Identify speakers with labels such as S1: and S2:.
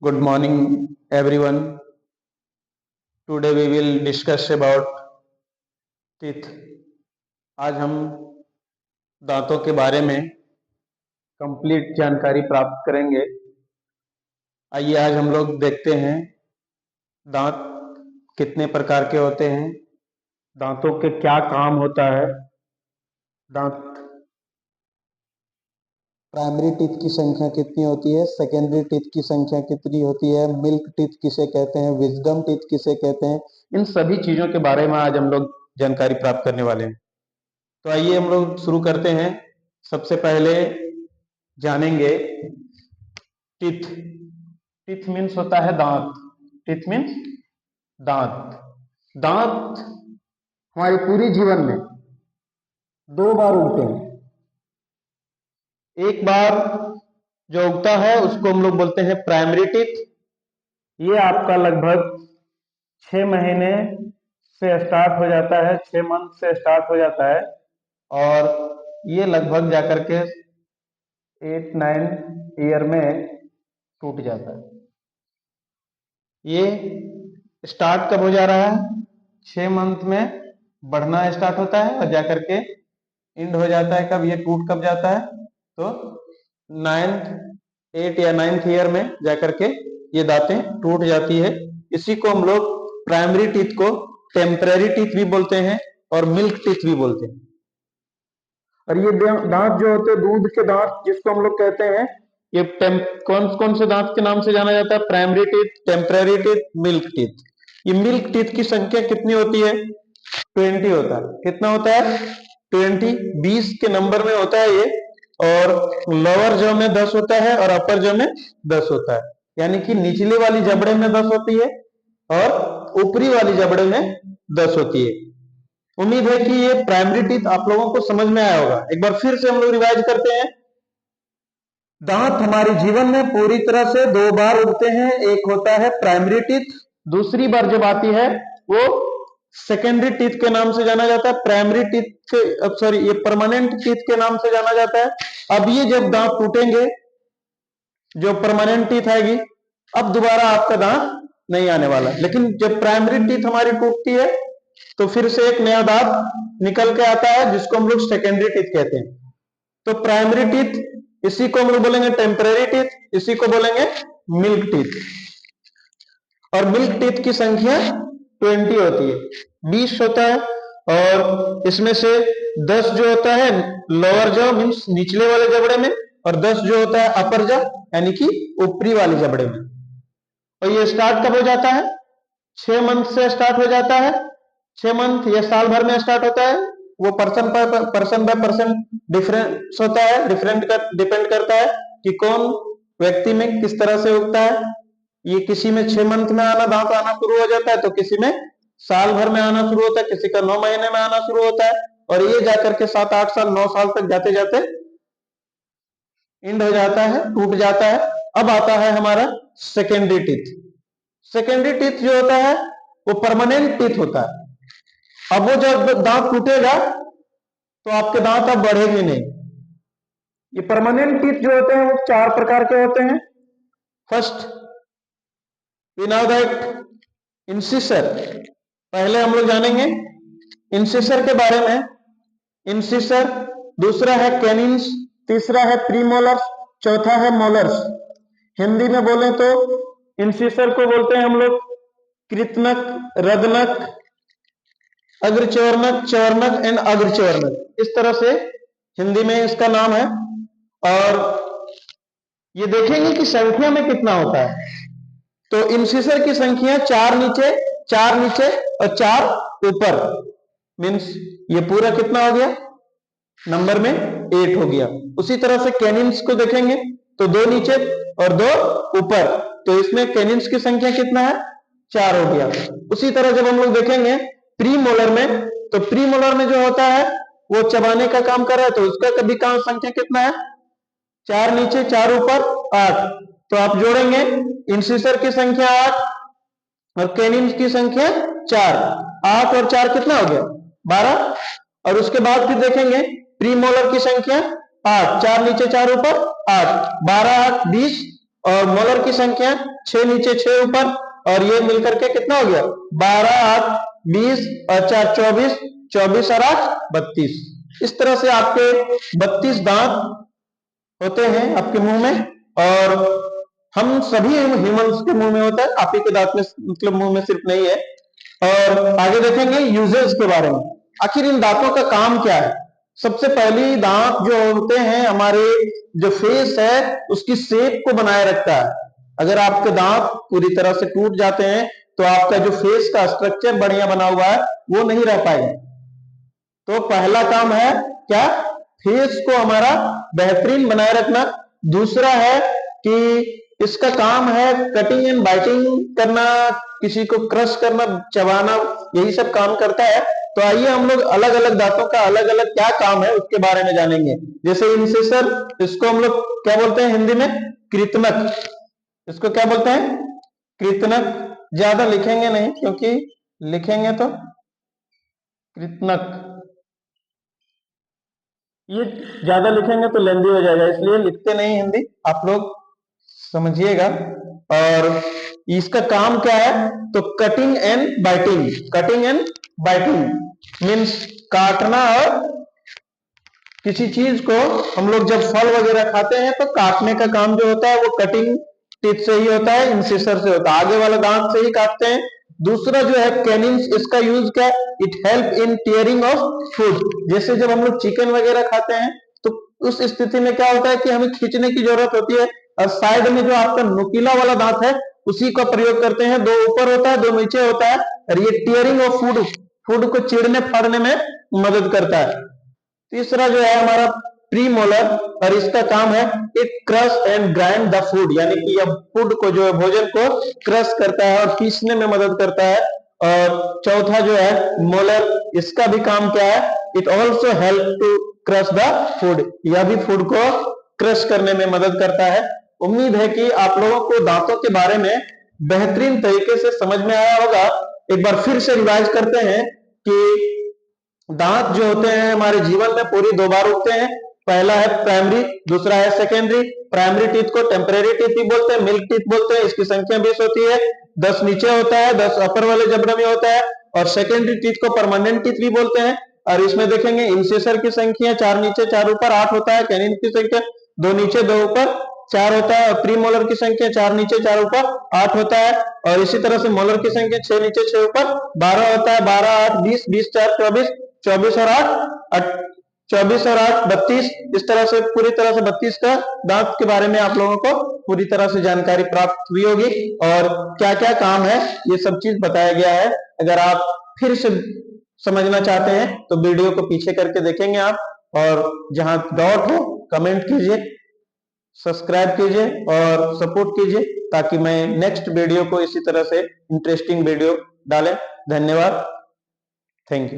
S1: Good morning, everyone. Today we will discuss about teeth. आज हम दांतों के बारे में कंप्लीट जानकारी प्राप्त करेंगे। आइए आज हम लोग देखते हैं दांत कितने प्रकार के होते हैं, दांतों के क्या काम होता है, दांत प्राइमरी टीथ की संख्या कितनी होती है, सेकेंडरी टीथ की संख्या कितनी होती है, मिल्क टीथ किसे कहते हैं, विजडम टीथ किसे कहते हैं। इन सभी चीजों के बारे में आज हम लोग जानकारी प्राप्त करने वाले हैं। तो आइए हम लोग शुरू करते हैं। सबसे पहले जानेंगे टीथ। टीथ मीन्स होता है दांत। टीथ मीन्स दांत। दांत हमारे पूरे जीवन में दो बार उगते हैं। एक बार जो उगता है उसको हम लोग बोलते हैं प्राइमरी टीथ। ये आपका लगभग 6 महीने से स्टार्ट हो जाता है, 6 मंथ से स्टार्ट हो जाता है और ये लगभग जाकर के 8-9 ईयर में टूट जाता है। ये स्टार्ट कब हो जा रहा है? 6 मंथ में बढ़ना स्टार्ट होता है और जाकर के एंड हो जाता है। कब ये टूट कब जाता है? तो 8 या 9th ईयर में जाकर के ये दांतें टूट जाती है। इसी को हम लोग प्राइमरी टीथ को टेम्पररी टीथ भी बोलते हैं और मिल्क टीथ भी बोलते हैं। और ये दांत जो होते हैं दूध के दांत जिसको हम लोग कहते हैं, ये कौन कौन से दांत के नाम से जाना जाता है? Primary teeth, temporary teeth, milk teeth. ये मिल्क टीथ की संख्या कितनी होती है? 20 होता है। कितना होता है? 20, 20 के नंबर में होता है ये। और लोअर जो में 10 होता है और अपर जो में 10 होता है, यानी कि निचले वाली जबड़े में 10 होती है और ऊपरी वाली जबड़े में 10 होती है। उम्मीद है कि ये प्राइमरी टीथ आप लोगों को समझ में आया होगा। एक बार फिर से हम लोग रिवाइज करते हैं। दांत हमारे जीवन में पूरी तरह से दो बार उगते हैं। एक होता है प्राइमरी टीथ, दूसरी बार जब आती है वो सेकेंडरी टीथ के नाम से जाना जाता है। प्राइमरी टीथ के ये परमानेंट टीथ के नाम से जाना जाता है। अब ये जब दांत टूटेंगे, जो परमानेंट टीथ आएगी, अब दोबारा आपका दांत नहीं आने वाला। लेकिन जब प्राइमरी टीथ हमारी टूटती है तो फिर से एक नया दांत निकल के आता है जिसको हम लोग सेकेंडरी टीथ कहते हैं। तो प्राइमरी टीथ, इसी को हम लोग बोलेंगे टेम्पररी टीथ, इसी को बोलेंगे मिल्क टीथ। और मिल्क टीथ की संख्या 20 होती है, 20 होता है। और इसमें से 10 जो होता है लोअर जॉ मीन्स निचले वाले जबड़े में, और 10 जो होता है अपर जॉ यानी कि ऊपरी वाली जबड़े में। और ये स्टार्ट कब हो जाता है? 6 मंथ से स्टार्ट हो जाता है। 6 मंथ या साल भर में स्टार्ट होता है। वो पर्सन बाय पर्सन डिफरेंस होता है, डिपेंड करता है कि कौन व्यक्ति में किस तरह से उगता है। ये किसी में 6 मंथ में दांत आना शुरू हो जाता है, तो किसी में साल भर में आना शुरू होता है, किसी का 9 महीने में आना शुरू होता है, और ये जाकर के 7-8 साल 9 साल तक जाते जाते एंड हो जाता है, टूट जाता है। अब आता है हमारा सेकेंडरी टीथ। सेकेंडरी टीथ जो होता है वो परमानेंट टीथ होता है। अब वो जब दांत टूटेगा तो आपके दांत अब बढ़ेंगे नहीं। ये परमानेंट टीथ जो होते हैं वो 4 प्रकार के होते हैं। फर्स्ट, वी नो दैट इंसिसर। पहले हम लोग जानेंगे इंसिसर के बारे में। इंसिसर, दूसरा है कैनिन्स, तीसरा है प्रीमोलर्स, चौथा है मोलर्स। हिंदी में बोले तो इंसिसर को बोलते हैं हम लोग कृतनक, रदनक, अग्रचवर्णक, चवर्णक एंड अग्रचवर्णक। इस तरह से हिंदी में इसका नाम है। और ये देखेंगे कि संख्या में कितना होता है। तो इंसिसर की संख्या 4 नीचे, 4 नीचे और 4 ऊपर, मीन्स ये पूरा कितना हो गया? नंबर में 8 हो गया। उसी तरह से कैनिन्स को देखेंगे तो 2 नीचे और 2 ऊपर, तो इसमें कैनिन्स की संख्या कितना है? 4 हो गया। उसी तरह जब हम लोग देखेंगे प्रीमोलर में, तो प्रीमोलर में जो होता है वो चबाने का काम कर रहा है, तो उसका कभी काम संख्या कितना है? 4 नीचे 4 ऊपर 8। तो आप जोड़ेंगे इंसिसर की संख्या 8 और कैनिन्स की संख्या 4। 8 और 4 कितना हो गया? 12। और उसके बाद फिर देखेंगे प्रीमोलर की संख्या 8, 4 नीचे 4 ऊपर 8, 12 8 20 और मोलर की संख्या 6 नीचे 6 ऊपर, और ये मिलकर के कितना हो गया 12 8 20 और 4 24, 24 और 8 32। इस तरह से आपके 32 दांत होते हैं आपके मुंह में, और हम सभी ह्यूमंस के मुंह में होता है, आप ही के दांत में मतलब मुंह में सिर्फ नहीं है। और आगे देखेंगे यूजेस के बारे में, आखिर इन दांतों का काम क्या है। सबसे पहली दांत जो होते हैं हमारे जो फेस है उसकी शेप को बनाए रखता है। अगर आपके दांत पूरी तरह से टूट जाते हैं तो आपका जो फेस का स्ट्रक्चर बढ़िया बना हुआ है वो नहीं रह पाएगा। तो पहला काम है क्या, फेस को हमारा बेहतरीन बनाए रखना। दूसरा है कि इसका काम है कटिंग एंड बाइटिंग करना, किसी को क्रश करना, चबाना, यही सब काम करता है। तो आइए हम लोग अलग अलग दांतों का अलग अलग क्या काम है उसके बारे में जानेंगे। जैसे इंसिसर, इसको हम लोग क्या बोलते हैं हिंदी में, कृतनक। इसको क्या बोलते हैं, कृतनक। ज्यादा लिखेंगे नहीं क्योंकि लिखेंगे तो कृतनक, ये ज्यादा लिखेंगे तो लेंदी हो जाएगा, इसलिए लिखते नहीं हिंदी, आप लोग समझिएगा। और इसका काम क्या है, तो cutting and biting. Cutting and biting means काटना, और किसी चीज को हम लोग जब फल वगैरह खाते हैं तो काटने का काम जो होता है वो कटिंग टीथ से ही होता है, इंसिसर से होता है, आगे वाला दांत से ही काटते हैं। दूसरा जो है कैनिन्स, इसका यूज क्या है, it help in tearing of food. जैसे जब हम लोग चिकन वगैरह खाते हैं तो उस स्थिति में क्या होता है कि हमें खींचने की जरूरत होती है, और साइड में जो आपका नुकीला वाला दांत है उसी का प्रयोग करते हैं। दो ऊपर होता है, दो नीचे होता है, और ये टीयरिंग ऑफ फूड, फूड को चिड़ने फाड़ने में मदद करता है। तीसरा जो है हमारा प्री मोलर, और इसका काम है it crush and grind the food, यानी कि यह फूड को जो है भोजन को क्रश करता है और पीसने में मदद करता है। और चौथा जो है मोलर, इसका भी काम क्या है, it also help to crush the food, यह भी फूड को क्रश करने में मदद करता है। उम्मीद है कि आप लोगों को दांतों के बारे में बेहतरीन तरीके से समझ में आया होगा। एक बार फिर से रिवाइज करते हैं कि दांत जो होते हैं हमारे जीवन में पूरी दो बार उगते हैं। पहला है प्राइमरी, दूसरा है सेकेंडरी। प्राइमरी टीथ को टेम्परेरी टीथ भी बोलते हैं, मिल्क टीथ बोलते हैं, इसकी संख्या 20 होती है, 10 नीचे होता है, 10 अपर वाले जबड़े में होता है। और सेकेंडरी टीथ को परमानेंट टीथ भी बोलते हैं। और इसमें देखेंगे इंसिसर की संख्या 4 नीचे 4 ऊपर 8 होता है, कैनिन की संख्या 2 नीचे 2 ऊपर 4 होता है, और प्री मोलर की संख्या 4 नीचे 4 ऊपर 8 होता है। और इसी तरह से मोलर की संख्या 6 नीचे 6 ऊपर 12 होता है, 12 8 20, 20 4 24, 24 और 8 24 और 8 32। इस तरह से पूरी तरह से 32 का दांत के बारे में आप लोगों को पूरी तरह से जानकारी प्राप्त हुई होगी, और क्या क्या काम है ये सब चीज बताया गया है। अगर आप फिर से समझना चाहते हैं तो वीडियो को पीछे करके देखेंगे आप, और जहां डॉट हो कमेंट कीजिए, सब्सक्राइब कीजिए और सपोर्ट कीजिए, ताकि मैं नेक्स्ट वीडियो को इसी तरह से इंटरेस्टिंग वीडियो डालें। धन्यवाद, थैंक यू।